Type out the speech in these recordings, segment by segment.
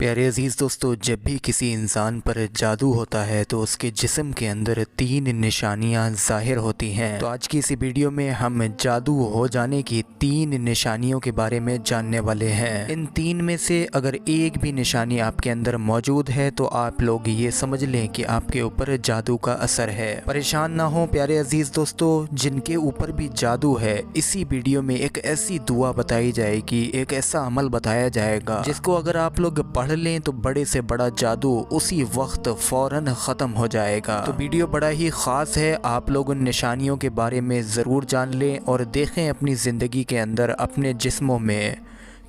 प्यारे अजीज़ दोस्तों, जब भी किसी इंसान पर जादू होता है तो उसके जिस्म के अंदर 3 निशानियां ज़ाहिर होती हैं। तो आज की इस वीडियो में हम जादू हो जाने की 3 निशानियों के बारे में जानने वाले हैं। इन 3 में से अगर एक भी निशानी आपके अंदर मौजूद है तो आप लोग ये समझ लें कि आपके ऊपर जादू का असर है। परेशान ना हो प्यारे अजीज़ दोस्तों, जिनके ऊपर भी जादू है, इसी वीडियो में एक ऐसी दुआ बताई जाएगी, एक ऐसा अमल बताया जाएगा जिसको अगर आप लोग पढ़ लें तो बड़े से बड़ा जादू उसी वक्त फौरन ख़त्म हो जाएगा। तो वीडियो बड़ा ही ख़ास है, आप लोग उन निशानियों के बारे में ज़रूर जान लें और देखें अपनी ज़िंदगी के अंदर अपने जिस्मों में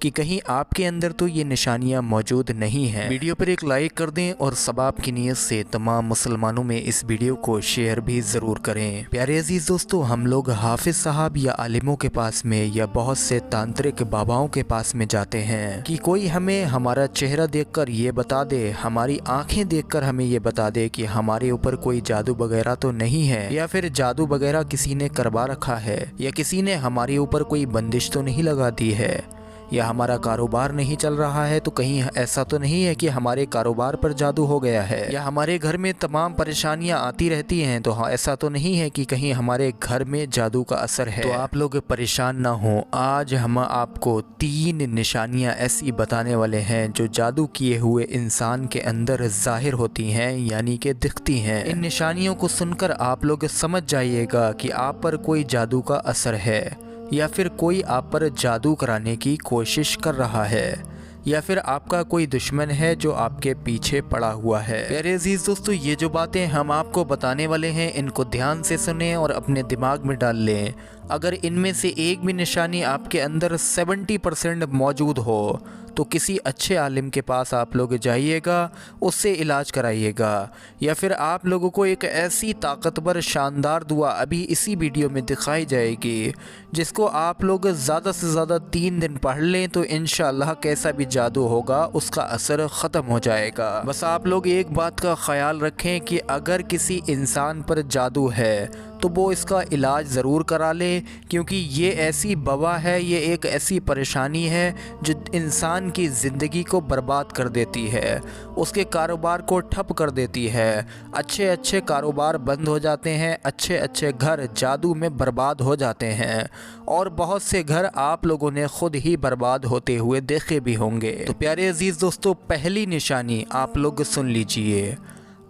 कि कहीं आपके अंदर तो ये निशानियां मौजूद नहीं हैं। वीडियो पर एक लाइक कर दें और सबाब की नीयत से तमाम मुसलमानों में इस वीडियो को शेयर भी ज़रूर करें। प्यारे अजीज़ दोस्तों, हम लोग हाफिज साहब या आलिमों के पास में या बहुत से तांत्रिक बाबाओं के पास में जाते हैं कि कोई हमें हमारा चेहरा देखकर ये बता दे, हमारी आंखें देखकर हमें ये बता दे कि हमारे ऊपर कोई जादू वगैरह तो नहीं है, या फिर जादू वगैरह किसी ने करवा रखा है, या किसी ने हमारे ऊपर कोई बंदिश तो नहीं लगा दी है, या हमारा कारोबार नहीं चल रहा है तो कहीं ऐसा तो नहीं है कि हमारे कारोबार पर जादू हो गया है, या हमारे घर में तमाम परेशानियां आती रहती हैं तो ऐसा तो नहीं है कि कहीं हमारे घर में जादू का असर है। तो आप लोग परेशान ना हो, आज हम आपको 3 निशानियां ऐसी बताने वाले हैं जो जादू किए हुए इंसान के अंदर जाहिर होती हैं, यानी कि दिखती हैं। इन निशानियों को सुनकर आप लोग समझ जाइएगा कि आप पर कोई जादू का असर है, या फिर कोई आप पर जादू कराने की कोशिश कर रहा है, या फिर आपका कोई दुश्मन है जो आपके पीछे पड़ा हुआ है। प्यारे अजीज़ दोस्तों, ये जो बातें हम आपको बताने वाले हैं इनको ध्यान से सुनें और अपने दिमाग में डाल लें। अगर इनमें से एक भी निशानी आपके अंदर 70% मौजूद हो तो किसी अच्छे आलिम के पास आप लोग जाइएगा, उससे इलाज कराइएगा, या फिर आप लोगों को एक ऐसी ताकतवर शानदार दुआ अभी इसी वीडियो में दिखाई जाएगी जिसको आप लोग ज़्यादा से ज़्यादा 3 दिन पढ़ लें तो इंशाअल्लाह कैसा भी जादू होगा उसका असर ख़त्म हो जाएगा। बस आप लोग एक बात का ख्याल रखें कि अगर किसी इंसान पर जादू है तो वो इसका इलाज ज़रूर करा ले, क्योंकि ये ऐसी बवा है, ये एक ऐसी परेशानी है जो इंसान की ज़िंदगी को बर्बाद कर देती है, उसके कारोबार को ठप कर देती है। अच्छे अच्छे कारोबार बंद हो जाते हैं, अच्छे अच्छे घर जादू में बर्बाद हो जाते हैं, और बहुत से घर आप लोगों ने खुद ही बर्बाद होते हुए देखे भी होंगे। तो प्यारे अजीज़ दोस्तों, पहली निशानी आप लोग सुन लीजिए।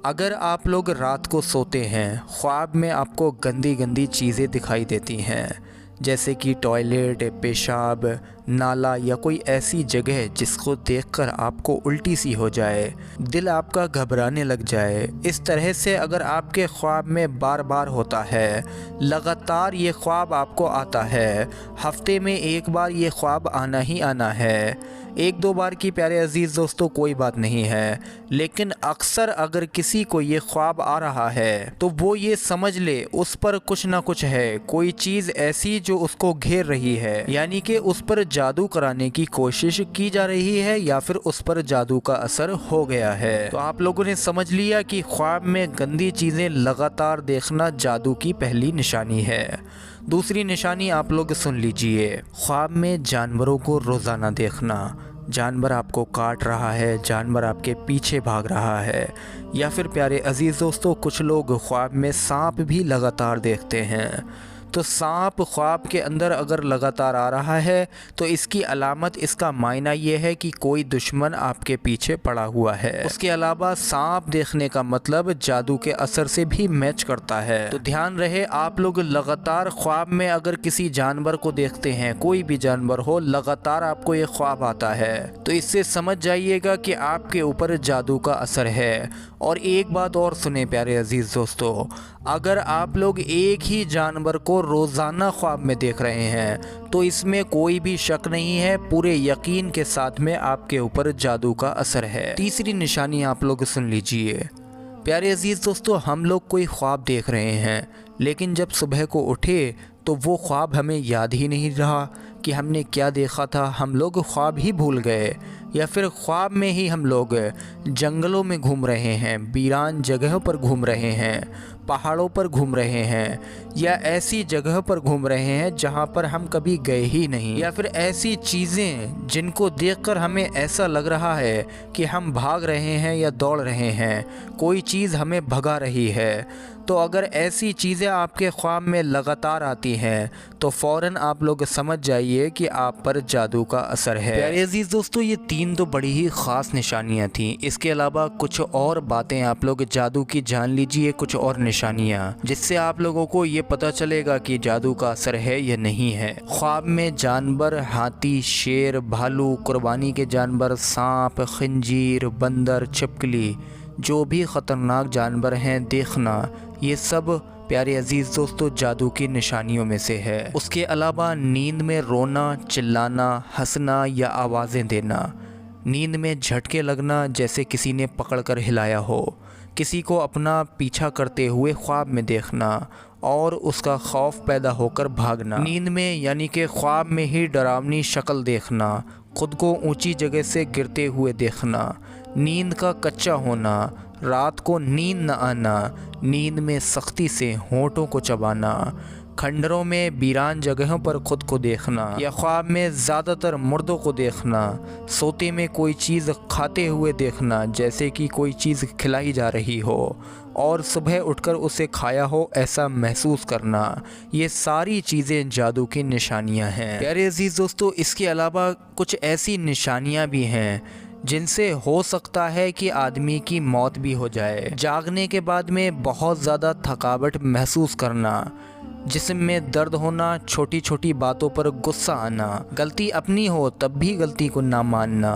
अगर आप लोग रात को सोते हैं, ख्वाब में आपको गंदी गंदी चीज़ें दिखाई देती हैं, जैसे कि टॉयलेट, पेशाब, नाला या कोई ऐसी जगह जिसको देखकर आपको उल्टी सी हो जाए, दिल आपका घबराने लग जाए, इस तरह से अगर आपके ख्वाब में बार बार होता है, लगातार ये ख्वाब आपको आता है, हफ्ते में एक बार ये ख्वाब आना ही आना है, 1-2 बार की प्यारे अजीज़ दोस्तों कोई बात नहीं है, लेकिन अक्सर अगर किसी को ये ख्वाब आ रहा है तो वो ये समझ ले उस पर कुछ ना कुछ है, कोई चीज़ ऐसी जो उसको घेर रही है, यानी कि उस पर जादू कराने की कोशिश की जा रही है, या फिर उस पर जादू का असर हो गया है। तो आप लोगों ने समझ लिया कि ख्वाब में गंदी चीज़ें लगातार देखना जादू की पहली निशानी है। दूसरी निशानी आप लोग सुन लीजिए। ख्वाब में जानवरों को रोज़ाना देखना, जानवर आपको काट रहा है, जानवर आपके पीछे भाग रहा है, या फिर प्यारे अजीज़ दोस्तों कुछ लोग ख्वाब में सांप भी लगातार देखते हैं। तो सांप ख्वाब के अंदर अगर लगातार आ रहा है तो इसकी अलामत, इसका मायना ये है कि कोई दुश्मन आपके पीछे पड़ा हुआ है। उसके अलावा सांप देखने का मतलब जादू के असर से भी मैच करता है। तो ध्यान रहे, आप लोग लगातार ख्वाब में अगर किसी जानवर को देखते हैं, कोई भी जानवर हो, लगातार आपको ये ख्वाब आता है तो इससे समझ जाइएगा कि आपके ऊपर जादू का असर है। और एक बात और सुने प्यारे अजीज़ दोस्तों, अगर आप लोग एक ही जानवर को रोज़ाना ख्वाब में देख रहे हैं तो इसमें कोई भी शक नहीं है, पूरे यकीन के साथ में आपके ऊपर जादू का असर है। तीसरी निशानी आप लोग सुन लीजिए। प्यारे अजीज़ दोस्तों, हम लोग कोई ख्वाब देख रहे हैं, लेकिन जब सुबह को उठे तो वो ख्वाब हमें याद ही नहीं रहा कि हमने क्या देखा था, हम लोग ख्वाब ही भूल गए, या फिर ख्वाब में ही हम लोग जंगलों में घूम रहे हैं, वीरान जगहों पर घूम रहे हैं, पहाड़ों पर घूम रहे हैं या ऐसी जगह पर घूम रहे हैं जहां पर हम कभी गए ही नहीं, या फिर ऐसी चीज़ें जिनको देखकर हमें ऐसा लग रहा है कि हम भाग रहे हैं या दौड़ रहे हैं, कोई चीज़ हमें भगा रही है। तो अगर ऐसी चीज़ें आपके ख्वाब में लगातार आती हैं तो फ़ौरन आप लोग समझ जाइए कि आप पर जादू का असर है। प्यारे अजीज़ दोस्तों, ये 3 तो बड़ी ही ख़ास निशानियाँ थीं। इसके अलावा कुछ और बातें आप लोग जादू की जान लीजिए, कुछ और निशानियाँ, जिससे आप लोगों को ये पता चलेगा कि जादू का असर है या नहीं है। ख्वाब में जानवर, हाथी, शेर, भालू, कुर्बानी के जानवर, सांप, खंजीर, बंदर, छिपकली, जो भी ख़तरनाक जानवर हैं देखना, ये सब प्यारे अजीज़ दोस्तों जादू की निशानियों में से है। उसके अलावा नींद में रोना, चिल्लाना, हंसना या आवाज़ें देना, नींद में झटके लगना जैसे किसी ने पकड़कर हिलाया हो, किसी को अपना पीछा करते हुए ख्वाब में देखना और उसका खौफ पैदा होकर भागना, नींद में यानी कि ख्वाब में ही डरावनी शक्ल देखना, खुद को ऊंची जगह से गिरते हुए देखना, नींद का कच्चा होना, रात को नींद न आना, नींद में सख्ती से होंठों को चबाना, खंडरों में वीरान जगहों पर खुद को देखना या ख्वाब में ज़्यादातर मुर्दों को देखना, सोते में कोई चीज़ खाते हुए देखना जैसे कि कोई चीज़ खिलाई जा रही हो और सुबह उठकर उसे खाया हो ऐसा महसूस करना, ये सारी चीज़ें जादू की निशानियां हैं। प्यारे अजीज़ दोस्तों, इसके अलावा कुछ ऐसी निशानियां भी हैं जिनसे हो सकता है कि आदमी की मौत भी हो जाए। जागने के बाद में बहुत ज़्यादा थकावट महसूस करना, जिस्म में दर्द होना, छोटी छोटी बातों पर गुस्सा आना, गलती अपनी हो तब भी गलती को ना मानना,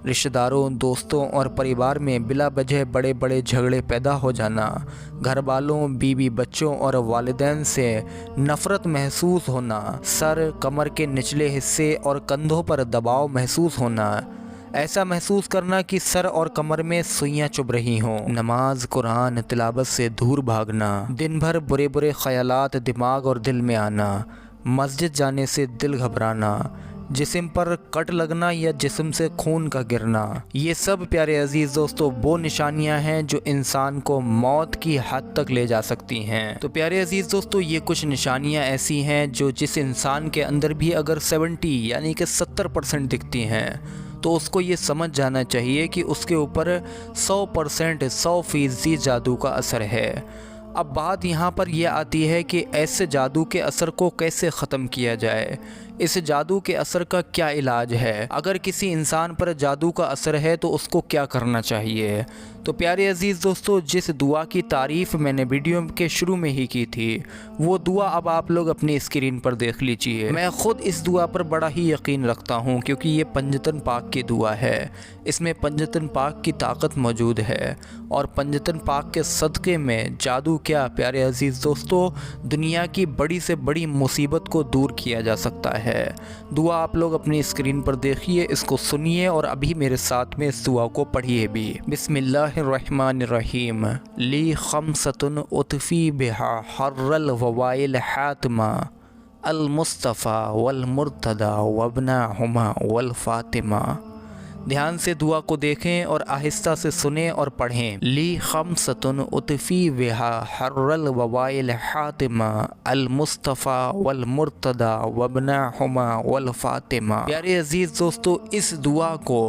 रिश्तेदारों, दोस्तों और परिवार में बिला वजह बड़े बड़े झगड़े पैदा हो जाना, घर वालों, बीवी, बच्चों और वालिदैन से नफ़रत महसूस होना, सर, कमर के निचले हिस्से और कंधों पर दबाव महसूस होना, ऐसा महसूस करना कि सर और कमर में सुइयां चुभ रही हों, नमाज, कुरान तिलावत से दूर भागना, दिन भर बुरे बुरे ख्यालात दिमाग और दिल में आना, मस्जिद जाने से दिल घबराना, जिस्म पर कट लगना या जिस्म से खून का गिरना, ये सब प्यारे अजीज़ दोस्तों वो निशानियां हैं जो इंसान को मौत की हद तक ले जा सकती हैं। तो प्यारे अजीज़ दोस्तों, ये कुछ निशानियां ऐसी हैं जो जिस इंसान के अंदर भी अगर 70 यानी कि 70% दिखती हैं तो उसको ये समझ जाना चाहिए कि उसके ऊपर 100% 100% जादू का असर है। अब बात यहाँ पर यह आती है कि ऐसे जादू के असर को कैसे ख़त्म किया जाए, इस जादू के असर का क्या इलाज है, अगर किसी इंसान पर जादू का असर है तो उसको क्या करना चाहिए। तो प्यारे अजीज़ दोस्तों, जिस दुआ की तारीफ़ मैंने वीडियो के शुरू में ही की थी वो दुआ अब आप लोग अपनी स्क्रीन पर देख लीजिए। मैं ख़ुद इस दुआ पर बड़ा ही यकीन रखता हूँ क्योंकि ये पंजतन पाक की दुआ है, इसमें पंजतन पाक की ताकत मौजूद है और पंजतन पाक के सदक़े में जादू क्या प्यारे अजीज़ दोस्तों दुनिया की बड़ी से बड़ी मुसीबत को दूर किया जा सकता है। दुआ आप लोग अपनी स्क्रीन पर देखिए, इसको सुनिए और अभी मेरे साथ में इस दुआ को पढ़िए भी। बिस्मिल्लाहिर्रहमानिर्रहीम। ली खमसतुन उतफ़ी बिहा हर्रल ववाइल हातिमा अल मुस्तफ़ा वल मुर्तदा वबना हुमा वल फातिमा। ध्यान से दुआ को देखें और आहिस्ता से सुने और पढ़ें। ली खमसतुन उतफ़ी बिहा हर्रल ववाइल हातिमा अल मुस्तफ़ा वल मुर्तदा वबना हुमा वल फातिमा। प्यारे अजीज़ दोस्तों, इस दुआ को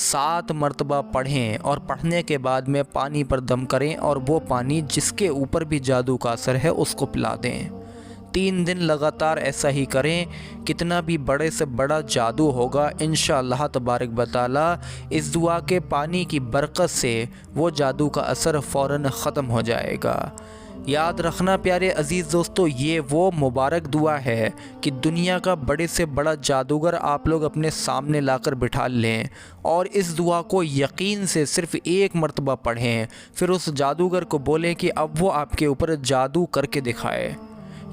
7 मरतबा पढ़ें और पढ़ने के बाद में पानी पर दम करें और वो पानी जिसके ऊपर भी जादू का असर है उसको पिला दें। 3 दिन लगातार ऐसा ही करें। कितना भी बड़े से बड़ा जादू होगा इंशाअल्लाह तबारक व तआला इस दुआ के पानी की बरकत से वो जादू का असर फ़ौरन ख़त्म हो जाएगा। याद रखना प्यारे अजीज़ दोस्तों, ये वो मुबारक दुआ है कि दुनिया का बड़े से बड़ा जादूगर आप लोग अपने सामने लाकर बिठा लें और इस दुआ को यकीन से सिर्फ़ 1 मरतबा पढ़ें, फिर उस जादूगर को बोलें कि अब वो आपके ऊपर जादू करके दिखाए।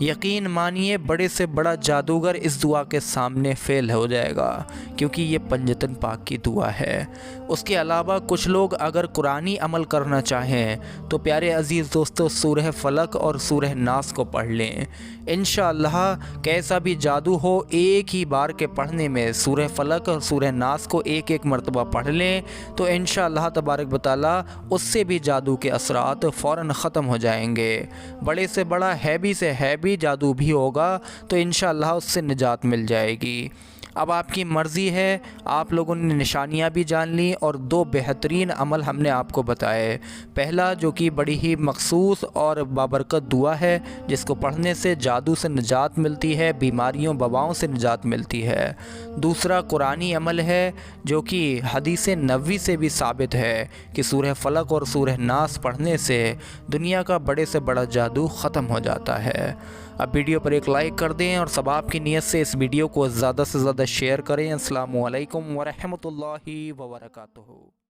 यकीन मानिए बड़े से बड़ा जादूगर इस दुआ के सामने फ़ेल हो जाएगा, क्योंकि ये पंजतन पाक की दुआ है। उसके अलावा कुछ लोग अगर कुरानी अमल करना चाहें तो प्यारे अज़ीज़ दोस्तों सूरह फलक और सूरह नास को पढ़ लें। इंशाअल्लाह कैसा भी जादू हो एक ही बार के पढ़ने में सूरह फलक और सूरह नास को एक एक मरतबा पढ़ लें तो इंशाअल्लाह तबारक व तआला उससे भी जादू के असरात फ़ौरन ख़त्म हो जाएंगे। बड़े से बड़ा हैवी से हैवी जादू भी होगा तो इंशाअल्लाह उससे निजात मिल जाएगी। अब आपकी मर्ज़ी है। आप लोगों ने निशानियाँ भी जान ली और दो बेहतरीन अमल हमने आपको बताए। पहला जो कि बड़ी ही मखसूस और बाबरकत दुआ है जिसको पढ़ने से जादू से निजात मिलती है, बीमारियों वबाओं से निजात मिलती है। दूसरा कुरानी अमल है जो कि हदीस नबवी से भी साबित है कि सूरह फलक और सूरह नास पढ़ने से दुनिया का बड़े से बड़ा जादू ख़त्म हो जाता है। अब वीडियो पर एक लाइक कर दें और सब आपकी नीयत से इस वीडियो को ज़्यादा से ज़्यादा शेयर करें। अस्सलामु अलैकुम व रहमतुल्लाहि व बरकातुहू।